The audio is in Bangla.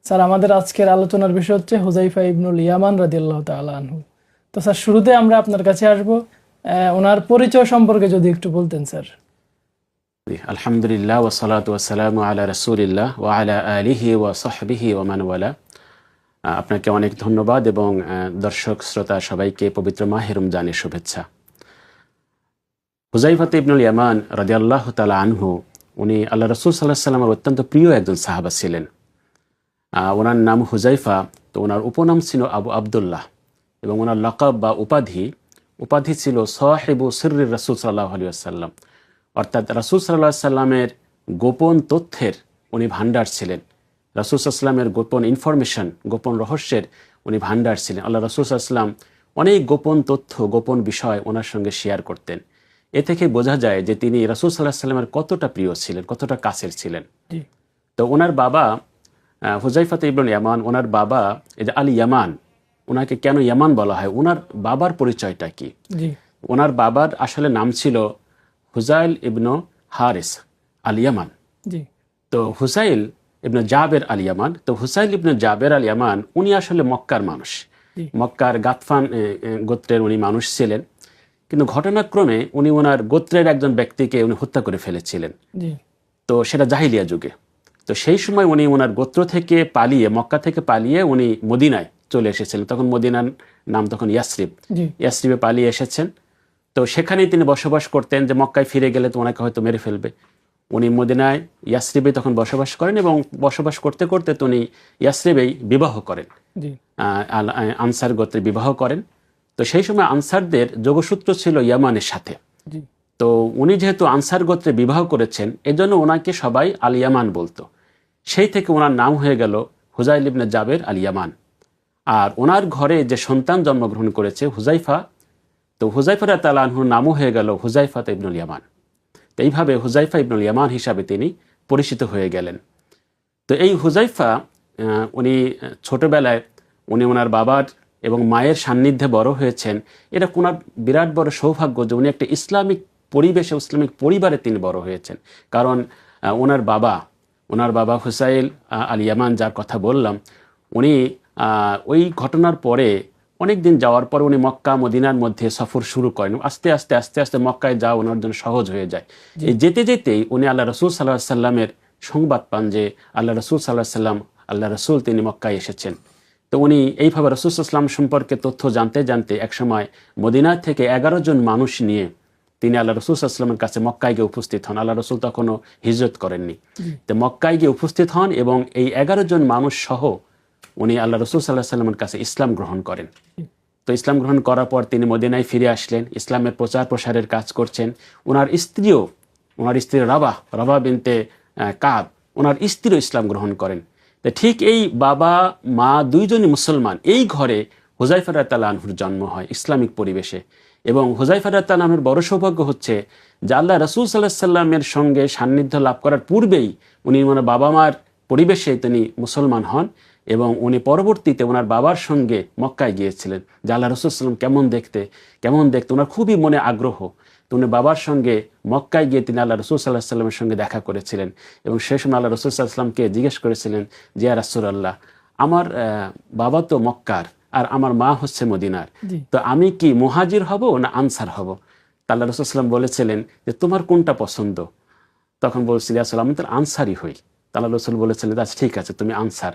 স্যার আমাদের আজকের আলোচনার বিষয় হচ্ছে হুযাইফা ইবনুল ইয়ামান রাদিয়াল্লাহু তাআলা আনহু। তো স্যার শুরুতে আমরা আপনার কাছে আসব, ওনার পরিচয় সম্পর্কে যদি একটু বলতেন স্যার। আলহামদুলিল্লাহ ওয়াসসালাতু ওয়াসসালামু আলা রাসূলিল্লাহ ওয়া আলা আলিহি ওয়া সাহবিহি ওয়া মান ওয়ালা। আপনাকে অনেক ধন্যবাদ এবং দর্শক শ্রোতা সবাইকে পবিত্র মাহে রমজানের শুভেচ্ছা। হুযাইফা ইবনুল ইয়ামান রাদিয়াল্লাহু তাআলা আনহু উনি আল্লাহ রাসূল সাল্লাল্লাহু আলাইহি ওয়াসাল্লামের অত্যন্ত প্রিয় একজন সাহাবা ছিলেন। ওনার নাম হুযাইফা, তো ওনার উপনাম ছিল আবু আবদুল্লাহ এবং ওনার লাকাব বা উপাধি ছিল সাহিবু সিররির রাসূল সাল্লাল্লাহু আলাইহি ওয়াসাল্লাম, অর্থাৎ রাসূল সাল্লাল্লাহু আলাইহি ওয়াসাল্লামের গোপন তথ্যের উনি ভান্ডার ছিলেন। রাসূল সাল্লাল্লাহু আলাইহি ওয়াসাল্লামের গোপন ইনফরমেশন, গোপন রহস্যের উনি ভান্ডার ছিলেন। আল্লাহ রাসূল সাল্লাল্লাহু আলাইহি ওয়াসাল্লাম অনেক গোপন তথ্য, গোপন বিষয় ওনার সঙ্গে শেয়ার করতেন। এ থেকে বোঝা যায় যে তিনি রাসূল সাল্লাল্লাহু আলাইহি ওয়াসাল্লামের কতটা প্রিয় ছিলেন, কতটা কাছের ছিলেন। তো ওনার বাবা হুযাইফা ইবনুল ইয়ামান, ওনার বাবা এই যে আল ইয়ামান, ওনাকে কেন ইয়ামান বলা হয়, ওনার বাবার পরিচয়টা কি? ওনার বাবার আসলে নাম ছিল হুযাইল ইবনু হারিস আল ইয়ামান। তো হুযাইল ইবনে জাবের আল ইয়ামান, তো হুযাইল ইবনে জাবের আল ইয়ামান উনি আসলে মক্কার মানুষ, মক্কার গাতফান গোত্রের উনি মানুষ ছিলেন। কিন্তু ঘটনাক্রমে উনি ওনার গোত্রের একজন ব্যক্তিকে উনি হত্যা করে ফেলেছিলেন। তো সেটা জাহিলিয়া যুগে। তো সেই সময় উনি ওনার গোত্র থেকে পালিয়ে, মক্কা থেকে পালিয়ে উনি মদিনায় চলে এসেছিলেন। তখন মদিনার নাম তখন ইয়াসরিব, ইয়াসরিবে পালিয়ে এসেছেন। তো সেখানেই তিনি বসবাস করতেন, যে মক্কায় ফিরে গেলে তো ওনাকে হয়তো মেরে ফেলবে। উনি মদিনায় ইয়াসরিবে তখন বসবাস করেন এবং বসবাস করতে করতে উনি ইয়াসরিবেই বিবাহ করেন, আনসার গোত্রে বিবাহ করেন। তো সেই সময় আনসারদের যোগসূত্র ছিল ইয়ামানের সাথে। তো উনি যেহেতু আনসার গোত্রে বিবাহ করেছেন, এজন্য ওনাকে সবাই আল ইয়ামান বলতো। সেই থেকে ওনার নাম হয়ে গেল হুযাইল ইবনে জাবের আল ইয়ামান। আর ওনার ঘরে যে সন্তান জন্মগ্রহণ করেছে হুযাইফা, তো হুযাইফা রাদিয়াল্লাহু আনহুর নামও হয়ে গেল হুযাইফা ইবনুল ইয়ামান। তো এইভাবে হুযাইফা ইবনুল ইয়ামান হিসাবে তিনি পরিচিত হয়ে গেলেন। তো এই হুযাইফা উনি ছোটবেলায় উনি ওনার বাবার এবং মায়ের সান্নিধ্যে বড় হয়েছেন। এটা ওনার বিরাট বড় সৌভাগ্য যে উনি একটা ইসলামিক পরিবেশে, ইসলামিক পরিবারে তিনি বড় হয়েছেন। কারণ ওনার বাবা হুযাইল আল ইয়ামান, যার কথা বললাম, উনি ওই ঘটনার পরে অনেক দিন যাওয়ার পর উনি মক্কা মদিনার মধ্যে সফর শুরু করেন। আস্তে আস্তে মক্কায় যাওয়া ওনার জন্য সহজ হয়ে যায়। এই যেতে যেতেই উনি আল্লাহ রাসূল সাল্লাল্লাহু আলাইহি সাল্লামের সংবাদ পান যে আল্লাহ রাসূল সাল্লাল্লাহু আলাইহি সাল্লাম, আল্লাহ রাসূল তিনি মক্কায় এসেছেন। তো উনি এইভাবে রাসূল সাল্লাল্লাহু আলাইহি সাল্লাম সম্পর্কে তথ্য জানতে জানতে একসময় মদিনা থেকে 11 জন মানুষ নিয়ে তিনি আল্লাহ রাসূল সাল্লাল্লাহু আলাইহি সাল্লামের কাছে মক্কায় গিয়ে উপস্থিত হন। আল্লাহ রাসূল তখনও হিজরত করেননি। তো মক্কায় গিয়ে উপস্থিত হন এবং এই 11 জন মানুষ সহ উনি আল্লাহ রাসূল সাল্লাল্লাহু আলাইহি সাল্লামের কাছে ইসলাম গ্রহণ করেন। তো ইসলাম গ্রহণ করার পর তিনি মদিনায় ফিরে আসলেন, ইসলামের প্রচার প্রসারের কাজ করছেন। ওনার স্ত্রী রাবাহ বিনতে কাব, ওনার স্ত্রীও ইসলাম গ্রহণ করেন। তো ঠিক এই বাবা মা দুইজনই মুসলমান, এই ঘরে হুযাইফা রাদিয়াল্লাহু আনহুর জন্ম হয় ইসলামিক পরিবেশে। এবং হুযাইফা রাদিয়াল্লাহু আনহুর বড় সৌভাগ্য হচ্ছে যে আল্লাহ রাসূল সাল্লাল্লাহু আলাইহি সাল্লামের সঙ্গে সান্নিধ্য লাভ করার পূর্বেই উনি ওনার বাবা মার পরিবেশে তিনি মুসলমান হন এবং উনি পরবর্তীতে ওনার বাবার সঙ্গে মক্কায় গিয়েছিলেন যে আল্লাহ রাসূল সাল্লাল্লাহু আলাইহি সাল্লাম কেমন দেখতে ওনার খুবই মনে আগ্রহ। তো উনি বাবার সঙ্গে মক্কায় গিয়ে তিনি আল্লাহ রাসূল সাল্লাল্লাহু আলাইহি সাল্লামের সঙ্গে দেখা করেছিলেন এবং সেই সময় আল্লাহ রাসূল সাল্লাল্লাহু আলাইহি সাল্লামকে জিজ্ঞেস করেছিলেন যে ইয়া রাসূলুল্লাহ, আমার বাবা তো মক্কার আর আমার মা হচ্ছে মদিনার, তো আমি কি মুহাজির হব না আনসার হব? আল্লাহ রাসূল সাল্লাল্লাহু আলাইহি সাল্লাম বলেছিলেন যে তোমার কোনটা পছন্দ? তখন বলছিল ইয়া রাসূলুল্লাহ, আমি তো আনসারই হই। আল্লাহ রাসূল বলেছিলেন আচ্ছা ঠিক আছে, তুমি আনসার।